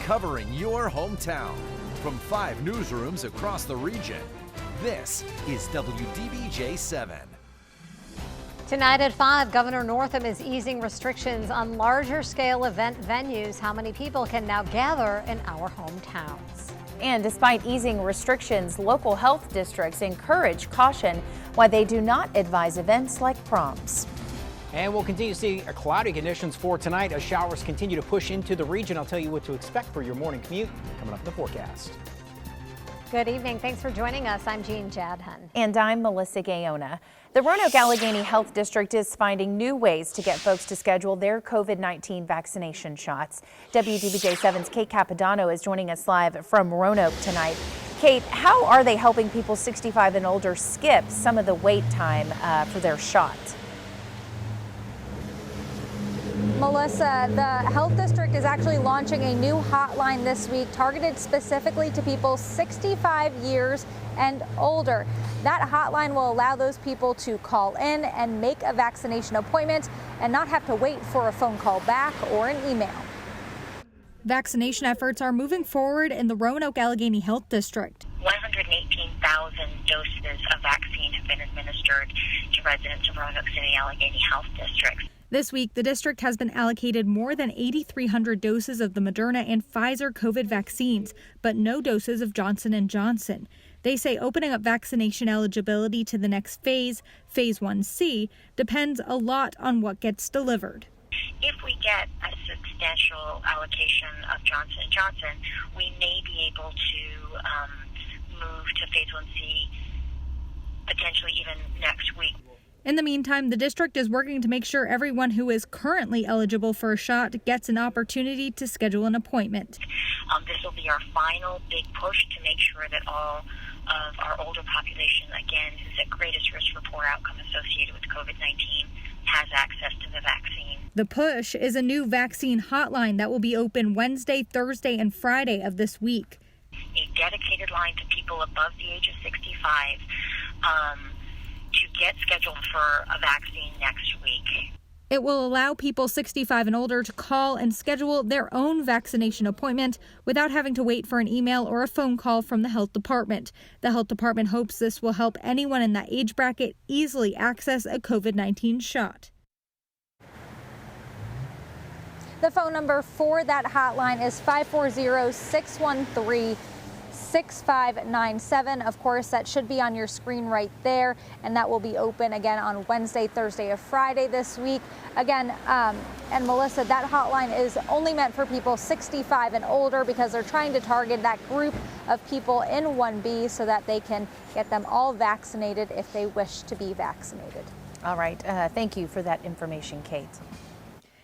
covering your hometown. From 5 newsrooms across the region, this is WDBJ 7. Tonight at 5, Governor Northam is easing restrictions on larger scale event venues. How many people can now gather in our hometowns? And despite easing restrictions, local health districts encourage caution why they do not advise events like proms. And we'll continue to see cloudy conditions for tonight as showers continue to push into the region. I'll tell you what to expect for your morning commute coming up in the forecast. Good evening. Thanks for joining us. I'm Jean Jadhan. And I'm Melissa Gayona. The Roanoke-Allegheny Health District is finding new ways to get folks to schedule their COVID-19 vaccination shots. WDBJ 7's Kate Capodanno is joining us live from Roanoke tonight. Kate, how are they helping people 65 and older skip some of the wait time for their shot? Melissa, the health district is actually launching a new hotline this week targeted specifically to people 65 years and older. That hotline will allow those people to call in and make a vaccination appointment and not have to wait for a phone call back or an email. Vaccination efforts are moving forward in the Roanoke-Allegheny Health District. 118,000 doses of vaccine have been administered to residents of Roanoke City Allegheny Health Districts. This week, the district has been allocated more than 8,300 doses of the Moderna and Pfizer COVID vaccines, but no doses of Johnson & Johnson. They say opening up vaccination eligibility to the next phase, Phase 1C, depends a lot on what gets delivered. If we get a substantial allocation of Johnson & Johnson, we may be able to move to Phase 1C potentially even next week. In the meantime, the district is working to make sure everyone who is currently eligible for a shot gets an opportunity to schedule an appointment. This will be our final big push to make sure that all of our older population, again, who's at greatest risk for poor outcome associated with COVID-19, has access to the vaccine. The push is a new vaccine hotline that will be open Wednesday, Thursday, and Friday of this week. A dedicated line to people above the age of 65 to get scheduled for a vaccine next week. It will allow people 65 and older to call and schedule their own vaccination appointment without having to wait for an email or a phone call from the health department. The health department hopes this will help anyone in that age bracket easily access a COVID-19 shot. The phone number for that hotline is 540-613-6597. Of course, that should be on your screen right there, and that will be open again on Wednesday, Thursday, or Friday this week. Again, and Melissa, that hotline is only meant for people 65 and older because they're trying to target that group of people in 1B so that they can get them all vaccinated if they wish to be vaccinated. All right. Thank you for that information, Kate.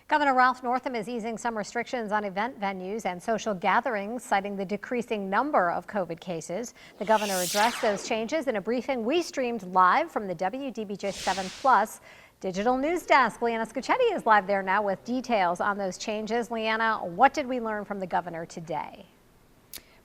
Governor Ralph Northam is easing some restrictions on event venues and social gatherings, citing the decreasing number of COVID cases. The governor addressed those changes in a briefing we streamed live from the WDBJ 7 Plus digital news desk. Leanna Scucchetti is live there now with details on those changes. Leanna, what did we learn from the governor today?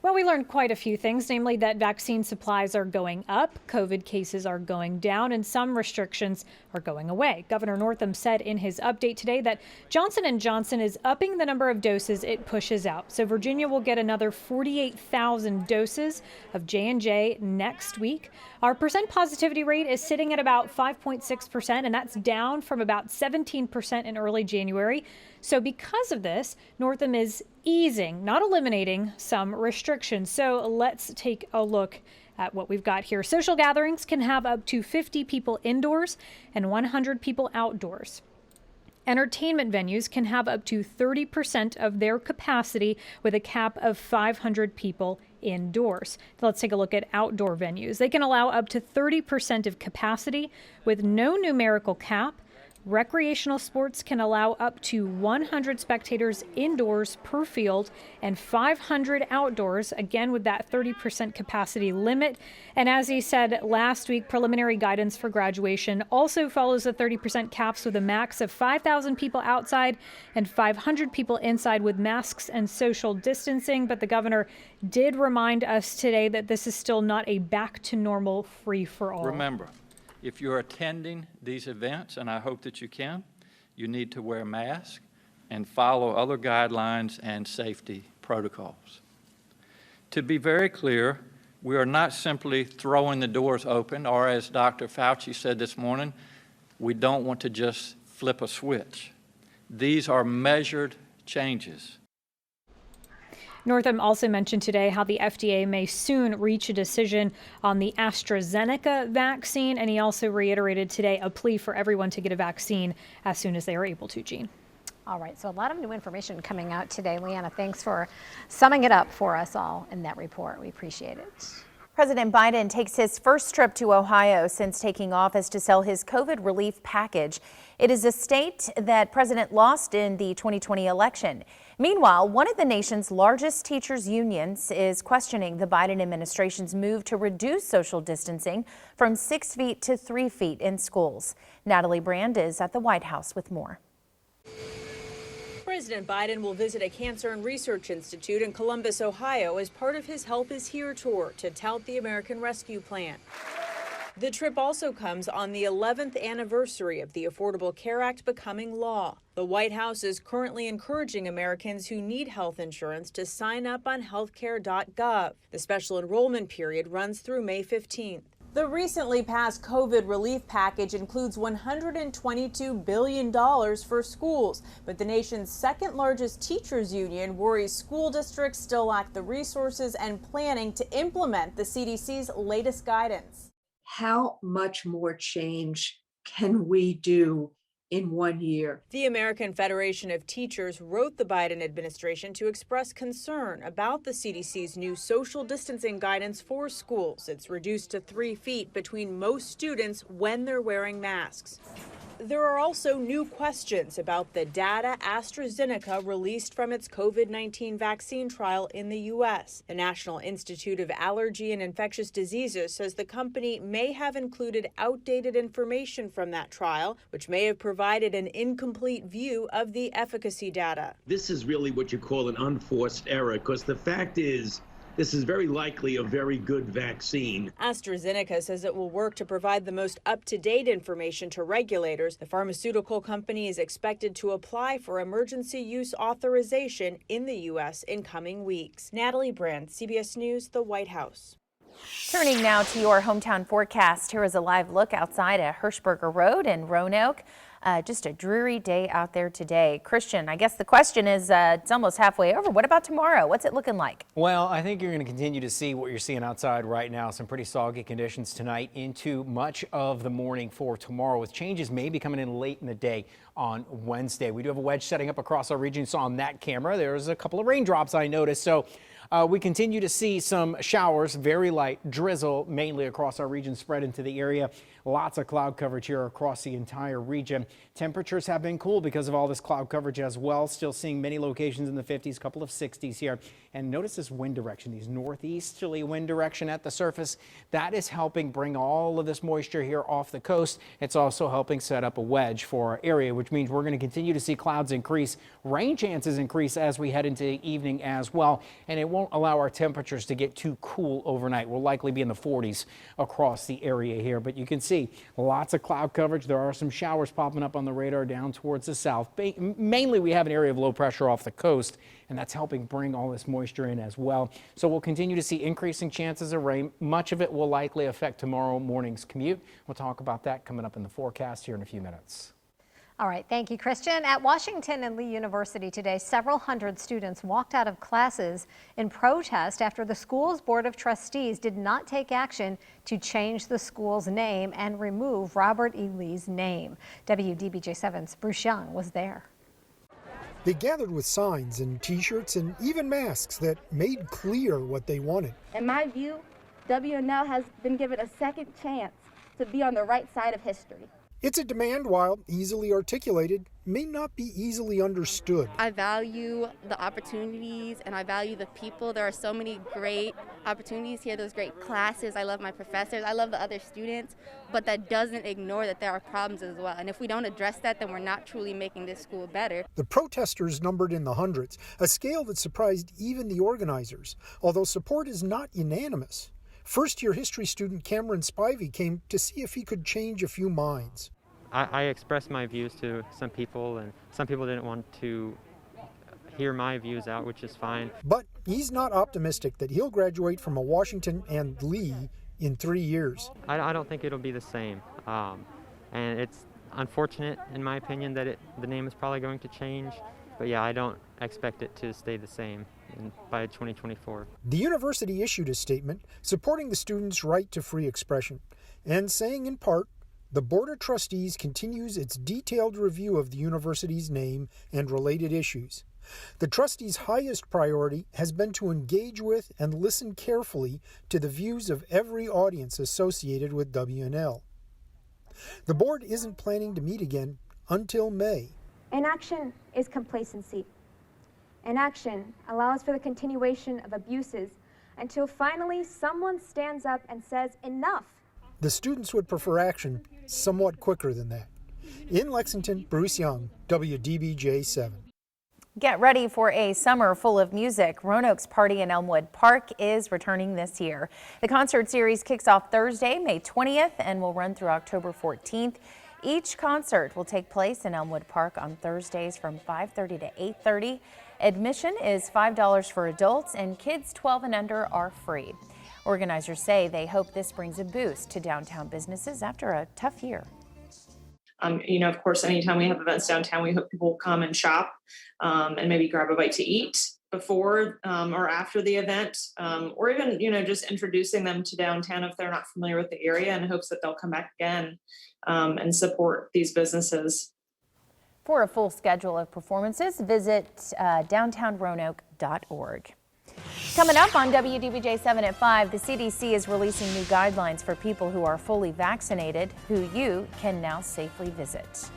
Well, we learned quite a few things, namely that vaccine supplies are going up, COVID cases are going down, and some restrictions are going away. Governor Northam said in his update today that Johnson & Johnson is upping the number of doses it pushes out. So Virginia will get another 48,000 doses of J&J next week. Our percent positivity rate is sitting at about 5.6%, and that's down from about 17% in early January. So because of this, Northam is easing, not eliminating, some restrictions. So let's take a look at what we've got here. Social gatherings can have up to 50 people indoors and 100 people outdoors. Entertainment venues can have up to 30% of their capacity with a cap of 500 people indoors. Let's take a look at outdoor venues. They can allow up to 30% of capacity with no numerical cap. Recreational sports can allow up to 100 spectators indoors per field and 500 outdoors, again with that 30% capacity limit. And as he said last week, preliminary guidance for graduation also follows the 30% caps with a max of 5,000 people outside and 500 people inside with masks and social distancing. But the governor did remind us today that this is still not a back to normal free-for-all. Remember, if you're attending these events, and I hope that you can, you need to wear a mask and follow other guidelines and safety protocols. To be very clear, we are not simply throwing the doors open, or as Dr. Fauci said this morning, we don't want to just flip a switch. These are measured changes. Northam also mentioned today how the FDA may soon reach a decision on the AstraZeneca vaccine, and he also reiterated today a plea for everyone to get a vaccine as soon as they are able to, Jean. All right, so a lot of new information coming out today. Leanna, thanks for summing it up for us all in that report. We appreciate it. President Biden takes his first trip to Ohio since taking office to sell his COVID relief package. It is a state that President lost in the 2020 election. Meanwhile, one of the nation's largest teachers' unions is questioning the Biden administration's move to reduce social distancing from 6 feet to 3 feet in schools. Natalie Brand is at the White House with more. President Biden will visit a cancer and research institute in Columbus, Ohio as part of his Help is Here tour to tout the American Rescue Plan. The trip also comes on the 11th anniversary of the Affordable Care Act becoming law. The White House is currently encouraging Americans who need health insurance to sign up on healthcare.gov. The special enrollment period runs through May 15th. The recently passed COVID relief package includes $122 billion for schools, but the nation's second largest teachers union worries school districts still lack the resources and planning to implement the CDC's latest guidance. How much more change can we do in 1 year? The American Federation of Teachers wrote the Biden administration to express concern about the CDC's new social distancing guidance for schools. It's reduced to 3 feet between most students when they're wearing masks. There are also new questions about the data AstraZeneca released from its COVID-19 vaccine trial in the U.S. The National Institute of Allergy and Infectious Diseases says the company may have included outdated information from that trial, which may have provided an incomplete view of the efficacy data. This is really what you call an unforced error, because the fact is, this is very likely a very good vaccine. AstraZeneca says it will work to provide the most up-to-date information to regulators. The pharmaceutical company is expected to apply for emergency use authorization in the U.S. in coming weeks. Natalie Brand, CBS News, the White House. Turning now to your hometown forecast, here is a live look outside at Hirschberger Road in Roanoke. Just a dreary day out there today. Christian, I guess the question is, it's almost halfway over. What about tomorrow? What's it looking like? Well, I think you're going to continue to see what you're seeing outside right now. Some pretty soggy conditions tonight into much of the morning for tomorrow, with changes maybe coming in late in the day on Wednesday. We do have a wedge setting up across our region. So on that camera, there's a couple of raindrops I noticed. So we continue to see some showers, very light drizzle, mainly across our region, spread into the area. Lots of cloud coverage here across the entire region. Temperatures have been cool because of all this cloud coverage as well. Still seeing many locations in the 50s, couple of 60s here. And notice this wind direction, these northeasterly wind direction at the surface. That is helping bring all of this moisture here off the coast. It's also helping set up a wedge for our area, which means we're going to continue to see clouds increase. Rain chances increase as we head into the evening as well. And it won't allow our temperatures to get too cool overnight. We'll likely be in the 40s across the area here, but you can see lots of cloud coverage. There are some showers popping up on the radar down towards the south. Mainly we have an area of low pressure off the coast, and that's helping bring all this moisture in as well. So we'll continue to see increasing chances of rain. Much of it will likely affect tomorrow morning's commute. We'll talk about that coming up in the forecast here in a few minutes. All right, thank you, Christian. At Washington and Lee University today, several hundred students walked out of classes in protest after the school's Board of Trustees did not take action to change the school's name and remove Robert E. Lee's name. WDBJ7's Bruce Young was there. They gathered with signs and T-shirts and even masks that made clear what they wanted. In my view, WNL has been given a second chance to be on the right side of history. It's a demand, while easily articulated, may not be easily understood. I value the opportunities and I value the people. There are so many great opportunities here. There's great classes. I love my professors. I love the other students. But that doesn't ignore that there are problems as well. And if we don't address that, then we're not truly making this school better. The protesters numbered in the hundreds, a scale that surprised even the organizers, although support is not unanimous. First-year history student Cameron Spivey came to see if he could change a few minds. I expressed my views to some people, and some people didn't want to hear my views out, which is fine. But he's not optimistic that he'll graduate from a Washington and Lee in 3 years. I don't think it'll be the same. And it's unfortunate, in my opinion, that the name is probably going to change. But yeah, I don't expect it to stay the same by 2024. The university issued a statement supporting the students' right to free expression and saying in part, the Board of Trustees continues its detailed review of the university's name and related issues. The trustees' highest priority has been to engage with and listen carefully to the views of every audience associated with W&L. The board isn't planning to meet again until May. Inaction is complacency. Inaction allows for the continuation of abuses until finally someone stands up and says enough. The students would prefer action somewhat quicker than that. In Lexington, Bruce Young, WDBJ-7. Get ready for a summer full of music. Roanoke's Party in Elmwood Park is returning this year. The concert series kicks off Thursday, May 20th, and will run through October 14th. Each concert will take place in Elmwood Park on Thursdays from 5:30 to 8:30. Admission is $5 for adults, and kids 12 and under are free. Organizers say they hope this brings a boost to downtown businesses after a tough year. Of course, anytime we have events downtown, we hope people will come and shop and maybe grab a bite to eat before or after the event, or even, just introducing them to downtown if they're not familiar with the area, in hopes that they'll come back again and support these businesses. For a full schedule of performances, visit downtownroanoke.org. Coming up on WDBJ 7 at 5, the CDC is releasing new guidelines for people who are fully vaccinated, who you can now safely visit.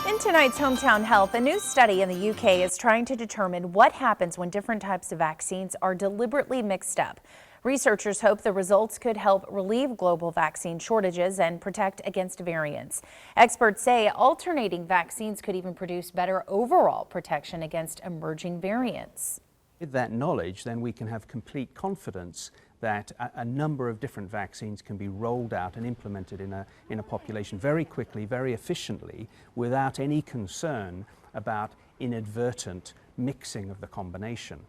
In tonight's Hometown Health, a new study in the UK is trying to determine what happens when different types of vaccines are deliberately mixed up. Researchers hope the results could help relieve global vaccine shortages and protect against variants. Experts say alternating vaccines could even produce better overall protection against emerging variants. With that knowledge, then we can have complete confidence that a number of different vaccines can be rolled out and implemented in a population very quickly, very efficiently, without any concern about inadvertent mixing of the combination.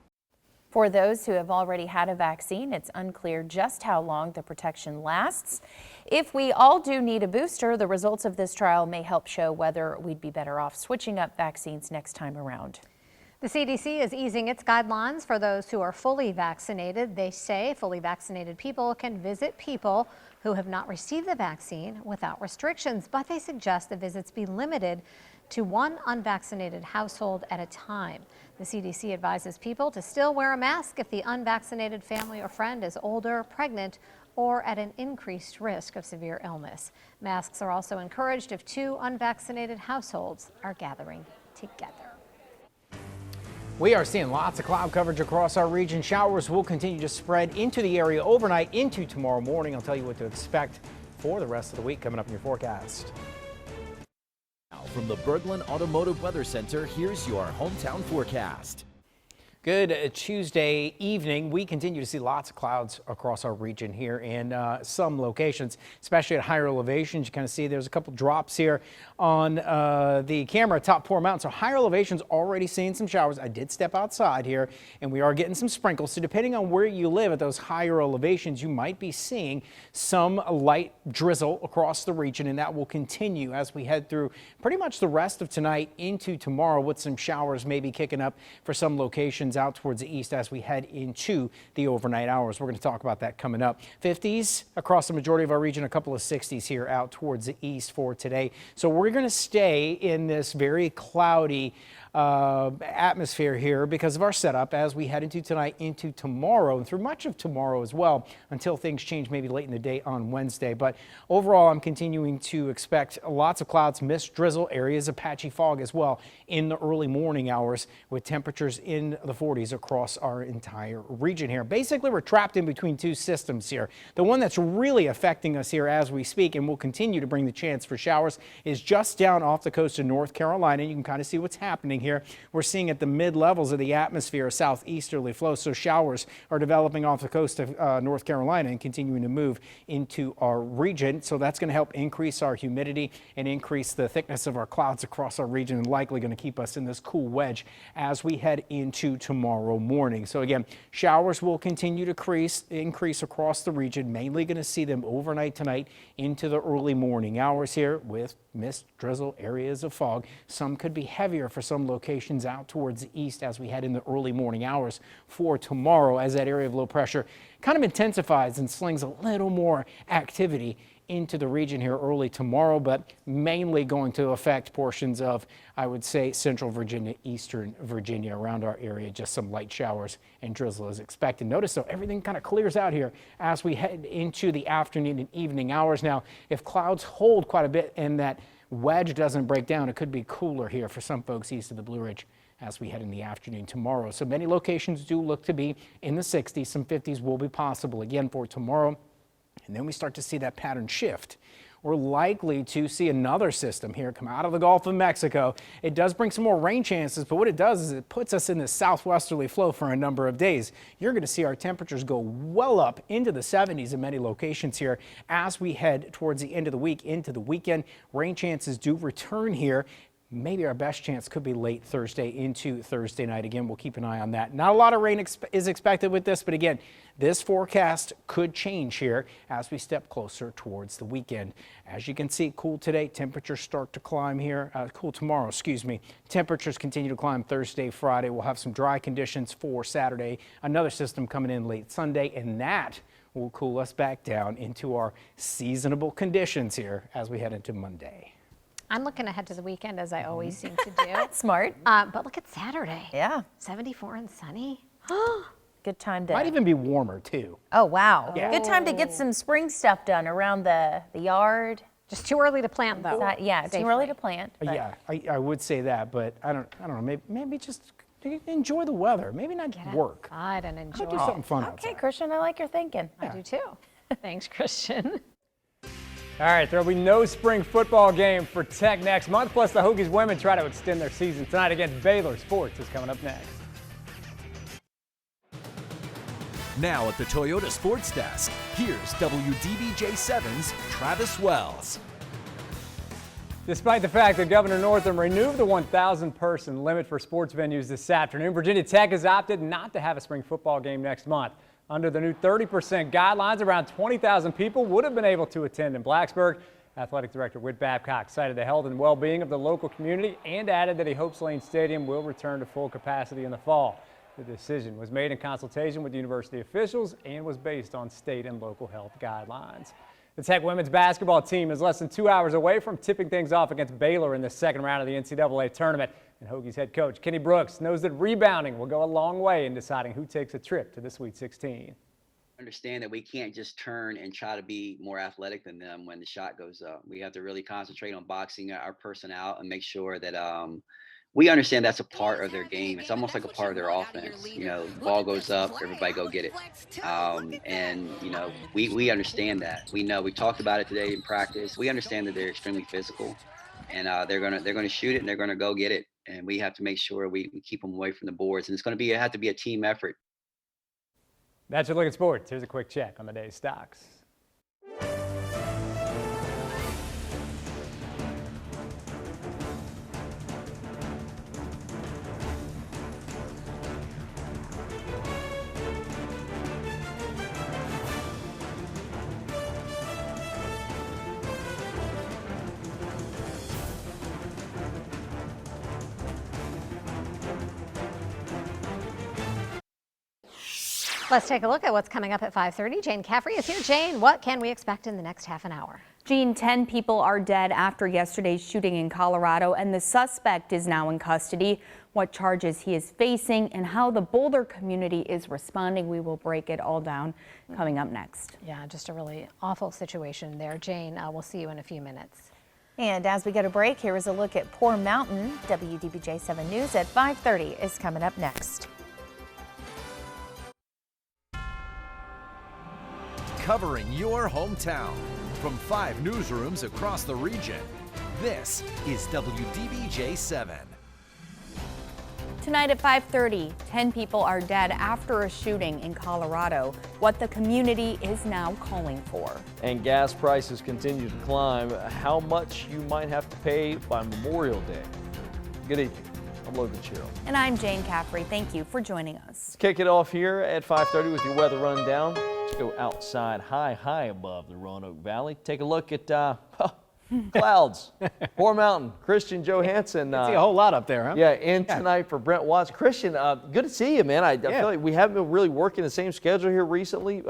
For those who have already had a vaccine, it's unclear just how long the protection lasts. If we all do need a booster, the results of this trial may help show whether we'd be better off switching up vaccines next time around. The CDC is easing its guidelines for those who are fully vaccinated. They say fully vaccinated people can visit people who have not received the vaccine without restrictions, but they suggest the visits be limited to one unvaccinated household at a time. The CDC advises people to still wear a mask if the unvaccinated family or friend is older, pregnant, or at an increased risk of severe illness. Masks are also encouraged if two unvaccinated households are gathering together. We are seeing lots of cloud coverage across our region. Showers will continue to spread into the area overnight into tomorrow morning. I'll tell you what to expect for the rest of the week coming up in your forecast. Now, from the Berglund Automotive Weather Center, here's your hometown forecast. Good Tuesday evening. We continue to see lots of clouds across our region here in some locations, especially at higher elevations. You kind of see there's a couple drops here on the camera, top Poor Mountain. So higher elevations already seeing some showers. I did step outside here and we are getting some sprinkles. So depending on where you live at those higher elevations, you might be seeing some light drizzle across the region, and that will continue as we head through pretty much the rest of tonight into tomorrow, with some showers maybe kicking up for some locations out towards the east as we head into the overnight hours. We're going to talk about that coming up. 50s across the majority of our region, a couple of 60s here out towards the east for today. So we're going to stay in this very cloudy atmosphere here because of our setup as we head into tonight, into tomorrow, and through much of tomorrow as well, until things change maybe late in the day on Wednesday. But overall, I'm continuing to expect lots of clouds, mist, drizzle, areas of patchy fog as well in the early morning hours, with temperatures in the 40s across our entire region here. Basically, we're trapped in between two systems here. The one that's really affecting us here as we speak and will continue to bring the chance for showers is just down off the coast of North Carolina. You can kind of see what's happening here. We're seeing at the mid-levels of the atmosphere a southeasterly flow, so showers are developing off the coast of North Carolina and continuing to move into our region. So that's going to help increase our humidity and increase the thickness of our clouds across our region, and likely going to keep us in this cool wedge as we head into tomorrow morning. So again, showers will continue to increase across the region, mainly going to see them overnight tonight into the early morning hours here with mist, drizzle, areas of fog. Some could be heavier for some locations out towards the east as we head in the early morning hours for tomorrow, as that area of low pressure kind of intensifies and slings a little more activity into the region here early tomorrow, but mainly going to affect portions of, I would say, central Virginia, eastern Virginia, around our area. Just some light showers and drizzle is expected. Notice, though, everything kind of clears out here as we head into the afternoon and evening hours. Now, if clouds hold quite a bit and that wedge doesn't break down, it could be cooler here for some folks east of the Blue Ridge as we head in the afternoon tomorrow. So many locations do look to be in the 60s. Some 50s will be possible again for tomorrow. And then we start to see that pattern shift. We're likely to see another system here come out of the Gulf of Mexico. It does bring some more rain chances, but what it does is it puts us in this southwesterly flow for a number of days. You're going to see our temperatures go well up into the 70s in many locations here as we head towards the end of the week into the weekend. Rain chances do return here. Maybe our best chance could be late Thursday into Thursday night. Again, we'll keep an eye on that. Not a lot of rain is expected with this, but again, this forecast could change here as we step closer towards the weekend. As you can see, cool today, temperatures start to climb here. Cool tomorrow, excuse me. Temperatures continue to climb Thursday, Friday. We'll have some dry conditions for Saturday. Another system coming in late Sunday, and that will cool us back down into our seasonable conditions here as we head into Monday. I'm looking ahead to the weekend, as I always seem to do. Smart. But look at Saturday. Yeah. 74 and sunny. Good time to. Might even be warmer, too. Oh, wow. Yeah. Good time to get some spring stuff done around the yard. Just too early to plant, though. Too early to plant. But. Yeah, I would say that, but I don't know. Maybe just enjoy the weather. Maybe not work. Outside and enjoy. Do something fun Okay, outside. Christian, I like your thinking. I do, too. Thanks, Christian. All right, there'll be no spring football game for Tech next month. Plus, the Hokies women try to extend their season tonight against Baylor. Sports is coming up next. Now at the Toyota Sports Desk, here's WDBJ7's Travis Wells. Despite the fact that Governor Northam renewed the 1,000-person limit for sports venues this afternoon, Virginia Tech has opted not to have a spring football game next month. Under the new 30% guidelines, around 20,000 people would have been able to attend in Blacksburg. Athletic Director Whit Babcock cited the health and well-being of the local community and added that he hopes Lane Stadium will return to full capacity in the fall. The decision was made in consultation with university officials and was based on state and local health guidelines. The Tech women's basketball team is less than 2 hours away from tipping things off against Baylor in the second round of the NCAA tournament. And Hokies head coach Kenny Brooks knows that rebounding will go a long way in deciding who takes a trip to the Sweet 16. Understand that we can't just turn and try to be more athletic than them when the shot goes up. We have to really concentrate on boxing our person out and make sure that we understand that's a part of their game. It's almost like a part of their offense. You know, the ball goes up, everybody go get it. And, you know, we understand that. We know, we talked about it today in practice. We understand that they're extremely physical and they're gonna shoot it and they're gonna go get it. And we have to make sure we keep them away from the boards. And it's going to have to be a team effort. That's your look at sports. Here's a quick check on the day's stocks. Let's take a look at what's coming up at 5:30. Jane Caffrey is here. Jane, what can we expect in the next half an hour? Jean, 10 people are dead after yesterday's shooting in Colorado, and the suspect is now in custody. What charges he is facing and how the Boulder community is responding, we will break it all down coming up next. Yeah, just a really awful situation there. Jane, we'll see you in a few minutes. And as we go to break, here is a look at Poor Mountain. WDBJ 7 News at 5:30 is coming up next. Covering your hometown from 5 newsrooms across the region, this is WDBJ 7. Tonight at 5:30, 10 people are dead after a shooting in Colorado. What the community is now calling for. And gas prices continue to climb. How much you might have to pay by Memorial Day. Good evening. I'm Logan Sherrill. And I'm Jane Caffrey. Thank you for joining us. Let's kick it off here at 5:30 with your weather rundown. Let's go outside high above the Roanoke Valley. Take a look at clouds. Poor Mountain. Christian Johansson. See a whole lot up there, huh? Yeah, in tonight for Brent Watts. Christian, good to see you, man. I feel like we haven't been really working the same schedule here recently.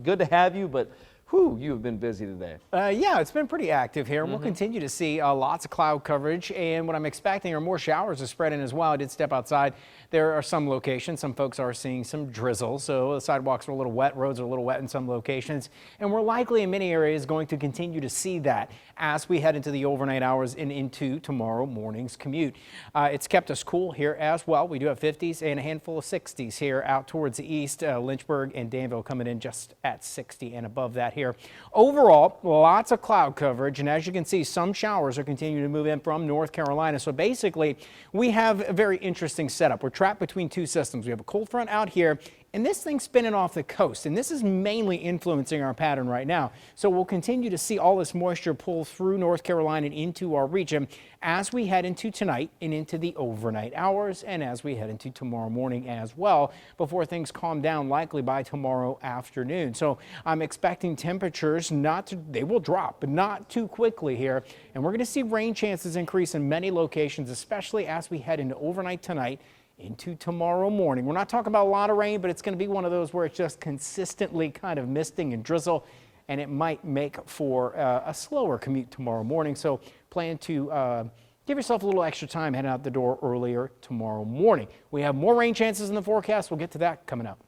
Good to have you, but whew, you have been busy today. Yeah, it's been pretty active here. We'll continue to see lots of cloud coverage, and what I'm expecting are more showers to spread in as well. I did step outside. There are some locations. Some folks are seeing some drizzle, so the sidewalks are a little wet, roads are a little wet in some locations, and we're likely in many areas going to continue to see that as we head into the overnight hours and into tomorrow morning's commute. It's kept us cool here as well. We do have 50s and a handful of 60s here out towards the east. Lynchburg and Danville coming in just at 60 and above that here. Overall, lots of cloud coverage, and as you can see, some showers are continuing to move in from North Carolina. So basically, we have a very interesting setup. We're trapped between two systems. We have a cold front out here, and this thing's spinning off the coast, and this is mainly influencing our pattern right now. So we'll continue to see all this moisture pull through North Carolina and into our region as we head into tonight and into the overnight hours, and as we head into tomorrow morning as well, before things calm down likely by tomorrow afternoon. So I'm expecting temperatures they will drop, but not too quickly here. And we're going to see rain chances increase in many locations, especially as we head into overnight tonight into tomorrow morning. We're not talking about a lot of rain, but it's going to be one of those where it's just consistently kind of misting and drizzle, and it might make for a slower commute tomorrow morning. So plan to give yourself a little extra time heading out the door earlier tomorrow morning. We have more rain chances in the forecast. We'll get to that coming up.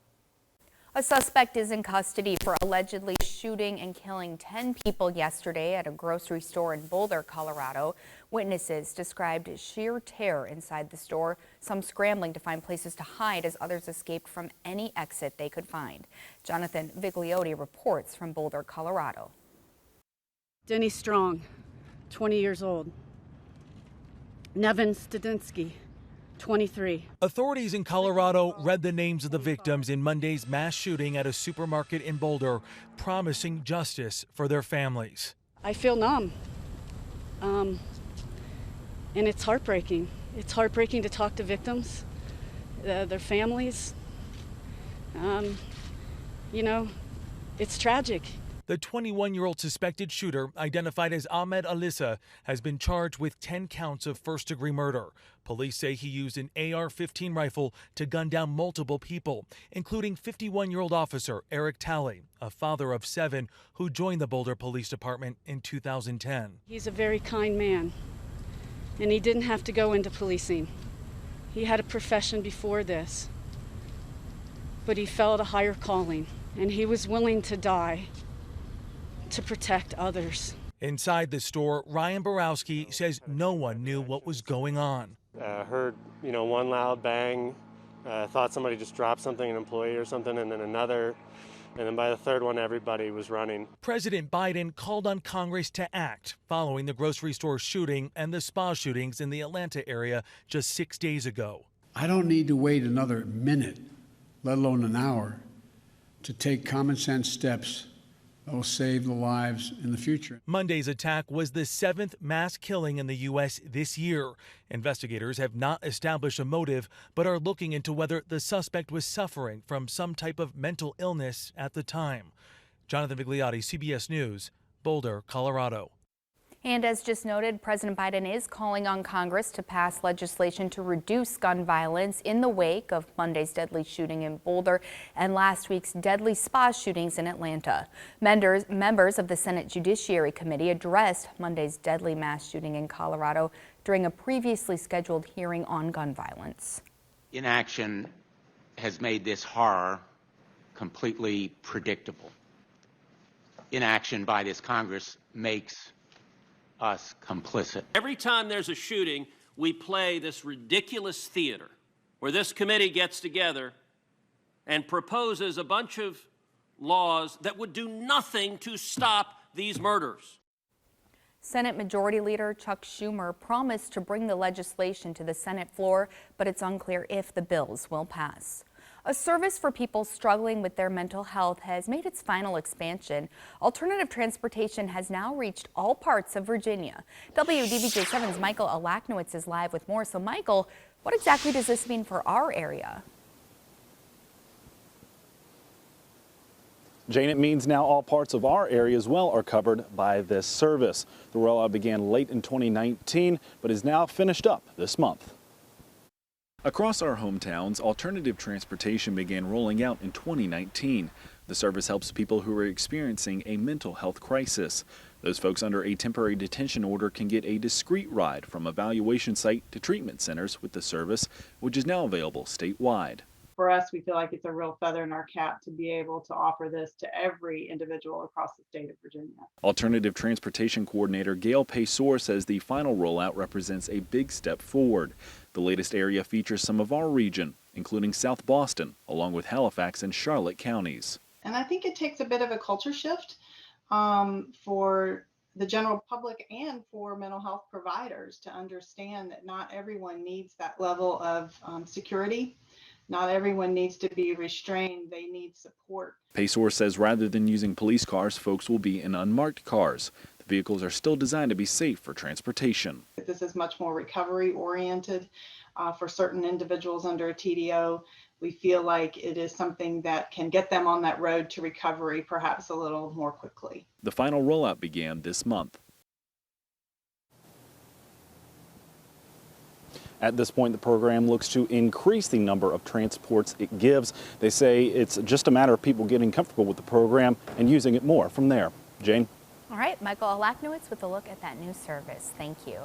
A suspect is in custody for allegedly shooting and killing 10 people yesterday at a grocery store in Boulder, Colorado. Witnesses described sheer terror inside the store, some scrambling to find places to hide as others escaped from any exit they could find. Jonathan Vigliotti reports from Boulder, Colorado. Denny Strong, 20 years old. Nevin Studinsky, 23. Authorities in Colorado read the names of the victims in Monday's mass shooting at a supermarket in Boulder, promising justice for their families. I feel numb. And it's heartbreaking. It's heartbreaking to talk to victims, their families. It's tragic. The 21-year-old suspected shooter, identified as Ahmed Alissa, has been charged with 10 counts of first-degree murder. Police say he used an AR-15 rifle to gun down multiple people, including 51-year-old officer Eric Talley, a father of 7 who joined the Boulder Police Department in 2010. He's a very kind man, and he didn't have to go into policing. He had a profession before this, but he felt a higher calling, and he was willing to die to protect others. Inside the store, Ryan Borowski says no one knew what was going on. Heard, one loud bang, thought somebody just dropped something, an employee or something, and then another. And then by the third one, everybody was running. President Biden called on Congress to act following the grocery store shooting and the spa shootings in the Atlanta area just 6 days ago. I don't need to wait another minute, let alone an hour, to take common sense steps that will save the lives in the future. Monday's attack was the 7th mass killing in the U.S. this year. Investigators have not established a motive, but are looking into whether the suspect was suffering from some type of mental illness at the time. Jonathan Vigliotti, CBS News, Boulder, Colorado. And as just noted, President Biden is calling on Congress to pass legislation to reduce gun violence in the wake of Monday's deadly shooting in Boulder and last week's deadly spa shootings in Atlanta. Members of the Senate Judiciary Committee addressed Monday's deadly mass shooting in Colorado during a previously scheduled hearing on gun violence. Inaction has made this horror completely predictable. Inaction by this Congress makes us complicit. Every time there's a shooting, we play this ridiculous theater where this committee gets together and proposes a bunch of laws that would do nothing to stop these murders. Senate Majority Leader Chuck Schumer promised to bring the legislation to the Senate floor, but it's unclear if the bills will pass. A service for people struggling with their mental health has made its final expansion. Alternative transportation has now reached all parts of Virginia. WDBJ7's Michael Alaknowitz is live with more. So Michael, what exactly does this mean for our area? Jane, it means now all parts of our area as well are covered by this service. The rollout began late in 2019, but is now finished up this month. Across our hometowns, alternative transportation began rolling out in 2019. The service helps people who are experiencing a mental health crisis. Those folks under a temporary detention order can get a discreet ride from evaluation site to treatment centers with the service, which is now available statewide. For us, we feel like it's a real feather in our cap to be able to offer this to every individual across the state of Virginia. Alternative Transportation Coordinator Gail Mazur says the final rollout represents a big step forward. The latest area features some of our region, including South Boston, along with Halifax and Charlotte counties. And I think it takes a bit of a culture shift for the general public and for mental health providers to understand that not everyone needs that level of security. Not everyone needs to be restrained. They need support. Mazur says rather than using police cars, folks will be in unmarked cars. The vehicles are still designed to be safe for transportation. This is much more recovery oriented for certain individuals under a TDO. We feel like it is something that can get them on that road to recovery perhaps a little more quickly. The final rollout began this month. At this point, the program looks to increase the number of transports it gives. They say it's just a matter of people getting comfortable with the program and using it more from there. Jane? All right, Michael Alaknowitz with a look at that new service. Thank you.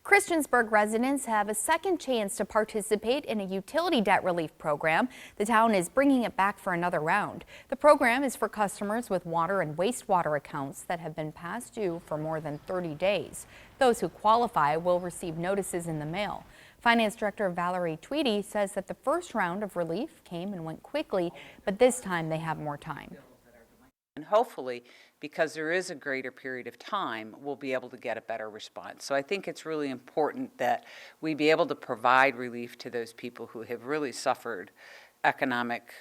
Christiansburg residents have a second chance to participate in a utility debt relief program. The town is bringing it back for another round. The program is for customers with water and wastewater accounts that have been past due for more than 30 days. Those who qualify will receive notices in the mail. Finance Director Valerie Tweedy says that the first round of relief came and went quickly, but this time they have more time. And hopefully, because there is a greater period of time, we'll be able to get a better response. So I think it's really important that we be able to provide relief to those people who have really suffered economic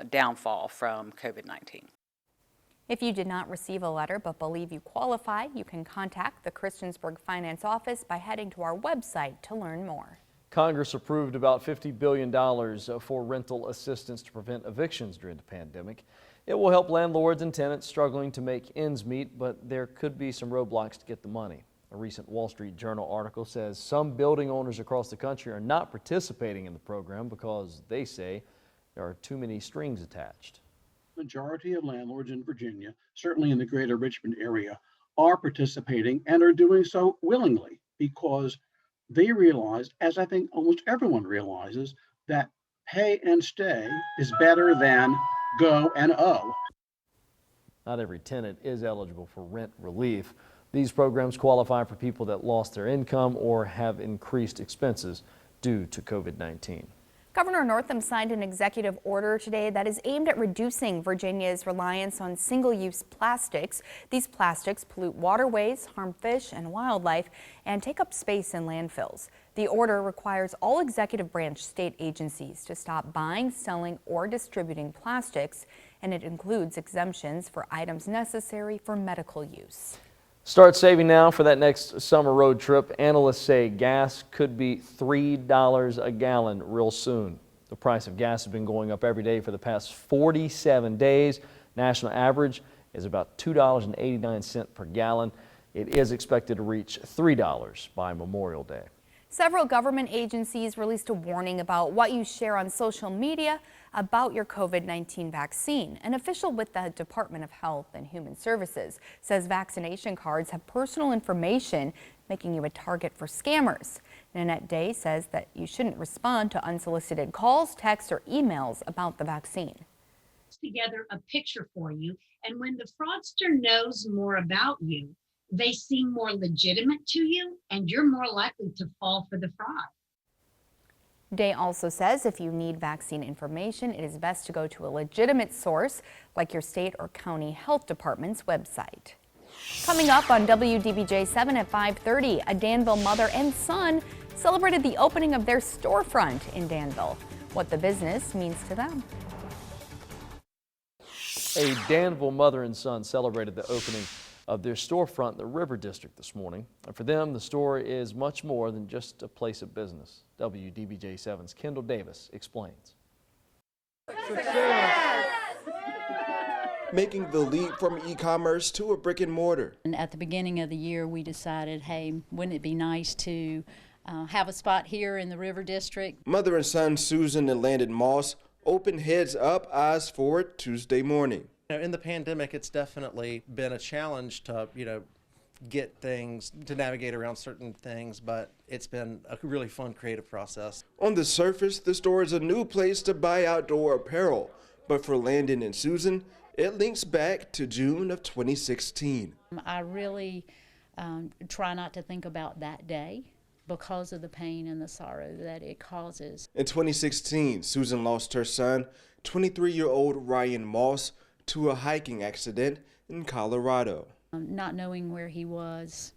downfall from COVID-19. If you did not receive a letter but believe you qualify, you can contact the Christiansburg Finance Office by heading to our website to learn more. Congress approved about $50 billion for rental assistance to prevent evictions during the pandemic. It will help landlords and tenants struggling to make ends meet, but there could be some roadblocks to get the money. A recent Wall Street Journal article says some building owners across the country are not participating in the program because they say there are too many strings attached. Majority of landlords in Virginia, certainly in the greater Richmond area, are participating and are doing so willingly because they realized, as I think almost everyone realizes, that pay and stay is better than go and owe. Not every tenant is eligible for rent relief. These programs qualify for people that lost their income or have increased expenses due to COVID-19. Governor Northam signed an executive order today that is aimed at reducing Virginia's reliance on single-use plastics. These plastics pollute waterways, harm fish and wildlife, and take up space in landfills. The order requires all executive branch state agencies to stop buying, selling, or distributing plastics, and it includes exemptions for items necessary for medical use. Start saving now for that next summer road trip. Analysts say gas could be $3 a gallon real soon. The price of gas has been going up every day for the past 47 days. National average is about $2.89 per gallon. It is expected to reach $3 by Memorial Day. Several government agencies released a warning about what you share on social media about your COVID-19 vaccine. An official with the Department of Health and Human Services says vaccination cards have personal information, making you a target for scammers. Nanette Day says that you shouldn't respond to unsolicited calls, texts, or emails about the vaccine. Together a picture for you, and when the fraudster knows more about you, they seem more legitimate to you, and you're more likely to fall for the fraud. Day also says if you need vaccine information, it is best to go to a legitimate source like your state or county health department's website. Coming up on WDBJ 7 at 5:30, a Danville mother and son celebrated the opening of their storefront in Danville. What the business means to them. A Danville mother and son celebrated the opening of their storefront in the River District this morning. And for them, the store is much more than just a place of business. WDBJ 7's Kendall Davis explains. Making the leap from e-commerce to a brick and mortar. And at the beginning of the year, we decided, hey, wouldn't it be nice to have a spot here in the River District? Mother and son Susan and Landon Moss opened heads up, eyes forward Tuesday morning. In the pandemic, it's definitely been a challenge to, get things, to navigate around certain things, but it's been a really fun creative process. On the surface, the store is a new place to buy outdoor apparel, but for Landon and Susan, it links back to June of 2016. I really try not to think about that day because of the pain and the sorrow that it causes. In 2016, Susan lost her son, 23-year-old Ryan Moss, to a hiking accident in Colorado. Not knowing where he was,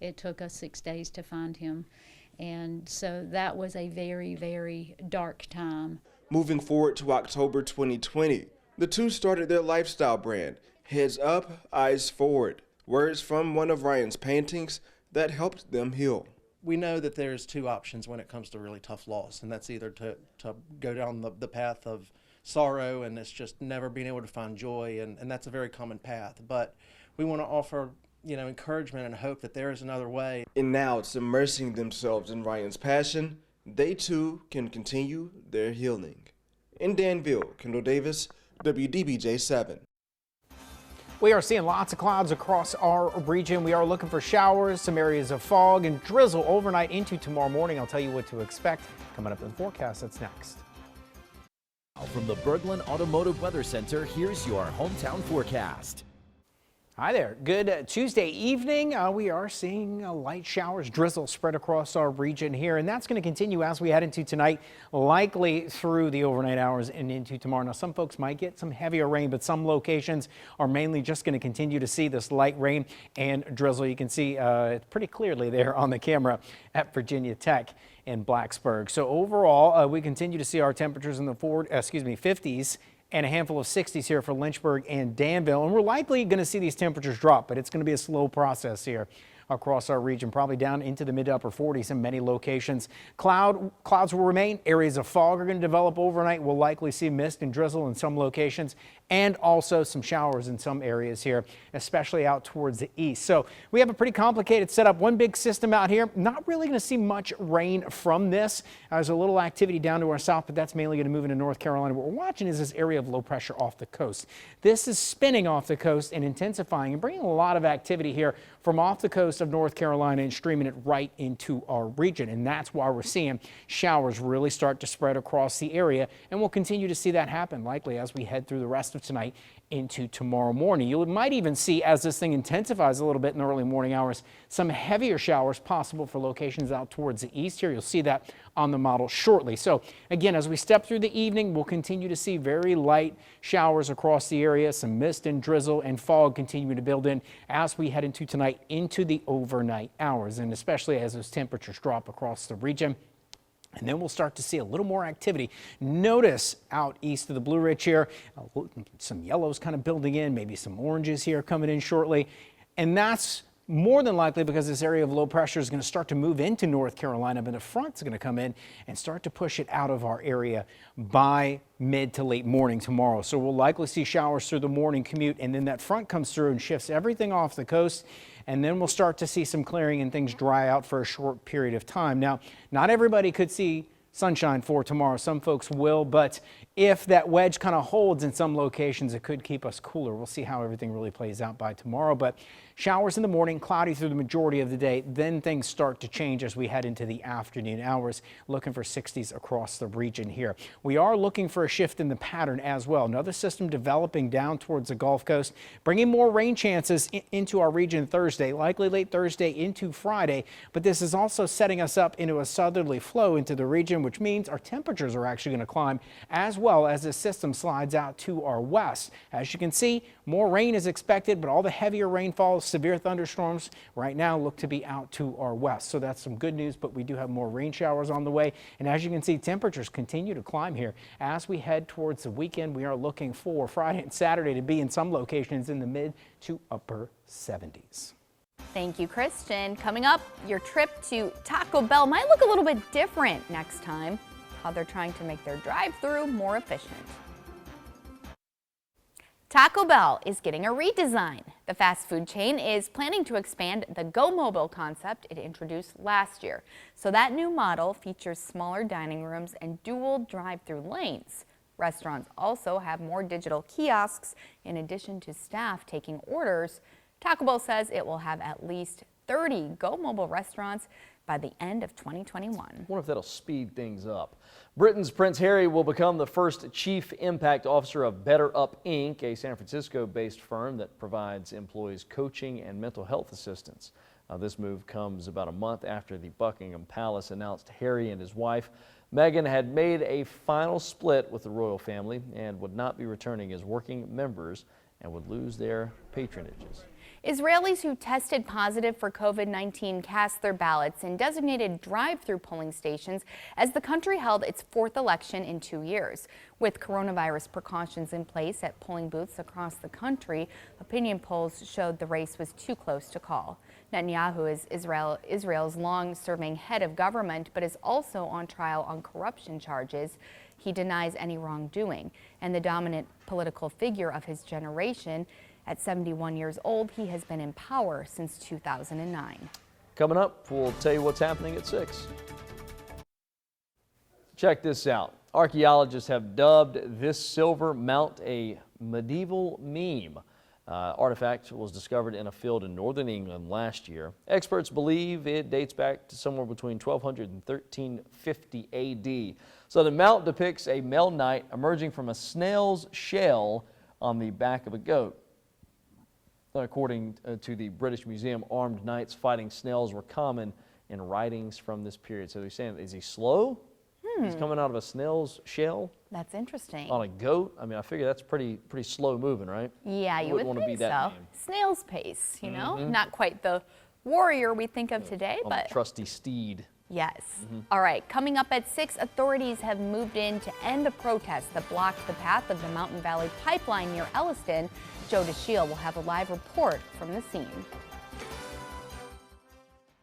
it took us 6 days to find him. And so that was a very, very dark time. Moving forward to October 2020, the two started their lifestyle brand, Heads Up, Eyes Forward. Words from one of Ryan's paintings that helped them heal. We know that there's two options when it comes to really tough loss, and that's either to go down the path of sorrow and it's just never being able to find joy, and that's a very common path. But we want to offer, encouragement and hope that there is another way. And now it's immersing themselves in Ryan's passion. They too can continue their healing. In Danville, Kendall Davis, WDBJ 7. We are seeing lots of clouds across our region. We are looking for showers, some areas of fog and drizzle overnight into tomorrow morning. I'll tell you what to expect coming up in the forecast. That's next. From the Berglund Automotive Weather Center, here's your hometown forecast. Hi there. Good Tuesday evening. We are seeing light showers, drizzle spread across our region here, and that's going to continue as we head into tonight, likely through the overnight hours and into tomorrow. Now, some folks might get some heavier rain, but some locations are mainly just going to continue to see this light rain and drizzle. You can see it pretty clearly there on the camera at Virginia Tech in Blacksburg. So overall, we continue to see our temperatures in the 50s. And a handful of 60s here for Lynchburg and Danville. And we're likely going to see these temperatures drop, but it's going to be a slow process here across our region, probably down into the mid to upper 40s in many locations. Clouds will remain. Areas of fog are going to develop overnight. We'll likely see mist and drizzle in some locations and also some showers in some areas here, especially out towards the east. So we have a pretty complicated setup. One big system out here. Not really going to see much rain from this. There's a little activity down to our south, but that's mainly going to move into North Carolina. What we're watching is this area of low pressure off the coast. This is spinning off the coast and intensifying and bringing a lot of activity here from off the coast of North Carolina and streaming it right into our region. And that's why we're seeing showers really start to spread across the area. And we'll continue to see that happen likely as we head through the rest of tonight into tomorrow morning. You might even see, as this thing intensifies a little bit in the early morning hours, some heavier showers possible for locations out towards the east here. You'll see that on the model shortly. So again, as we step through the evening, we'll continue to see very light showers across the area, some mist and drizzle and fog continuing to build in as we head into tonight into the overnight hours, and especially as those temperatures drop across the region. And then we'll start to see a little more activity. Notice out east of the Blue Ridge here, some yellows kind of building in, maybe some oranges here coming in shortly. And that's more than likely because this area of low pressure is going to start to move into North Carolina, but the front's going to come in and start to push it out of our area by mid to late morning tomorrow. So we'll likely see showers through the morning commute, and then that front comes through and shifts everything off the coast. And then we'll start to see some clearing and things dry out for a short period of time. Now, not everybody could see sunshine for tomorrow. Some folks will, but if that wedge kind of holds in some locations, it could keep us cooler. We'll see how everything really plays out by tomorrow. But Showers in the morning, cloudy through the majority of the day. Then things start to change as we head into the afternoon hours. Looking for 60s across the region here. We are looking for a shift in the pattern as well. Another system developing down towards the Gulf Coast, bringing more rain chances into our region Thursday, likely late Thursday into Friday. But this is also setting us up into a southerly flow into the region, which means our temperatures are actually going to climb as well as this system slides out to our west. As you can see, more rain is expected, but all the heavier rainfall, severe thunderstorms right now look to be out to our west. So that's some good news, but we do have more rain showers on the way. And as you can see, temperatures continue to climb here as we head towards the weekend. We are looking for Friday and Saturday to be in some locations in the mid to upper 70s. Thank you, Christian. Coming up, your trip to Taco Bell might look a little bit different next time. How they're trying to make their drive-thru more efficient. Taco Bell is getting a redesign. The fast food chain is planning to expand the Go Mobile concept it introduced last year. So that new model features smaller dining rooms and dual drive-thru lanes. Restaurants also have more digital kiosks in addition to staff taking orders. Taco Bell says it will have at least 30 Go Mobile restaurants by the end of 2021. I wonder if that'll speed things up. Britain's Prince Harry will become the first Chief Impact Officer of Better Up Inc., a San Francisco-based firm that provides employees coaching and mental health assistance. This move comes about a month after the Buckingham Palace announced Harry and his wife Meghan had made a final split with the royal family and would not be returning as working members and would lose their patronages. Israelis who tested positive for COVID-19 cast their ballots in designated drive-through polling stations as the country held its fourth election in 2 years. With coronavirus precautions in place at polling booths across the country, opinion polls showed the race was too close to call. Netanyahu is Israel's long-serving head of government, but is also on trial on corruption charges. He denies any wrongdoing, and the dominant political figure of his generation. At 71 years old, he has been in power since 2009. Coming up, we'll tell you what's happening at 6. Check this out. Archaeologists have dubbed this silver mount a medieval meme. Artifact was discovered in a field in northern England last year. Experts believe it dates back to somewhere between 1200 and 1350 AD. So the mount depicts a male knight emerging from a snail's shell on the back of a goat. According to the British Museum, armed knights fighting snails were common in writings from this period. So they're saying, is he slow? He's coming out of a snail's shell? That's interesting. On a goat? I mean, I figure that's pretty slow moving, right? Yeah, you would want think to be that so. name. Snail's pace, you know? Not quite the warrior we think of today, On but the trusty steed. yes. All right, coming up at 6, authorities have moved in to end a protest that blocked the path of the Mountain Valley Pipeline near Elliston. Joe DeShiel will have a live report from the scene.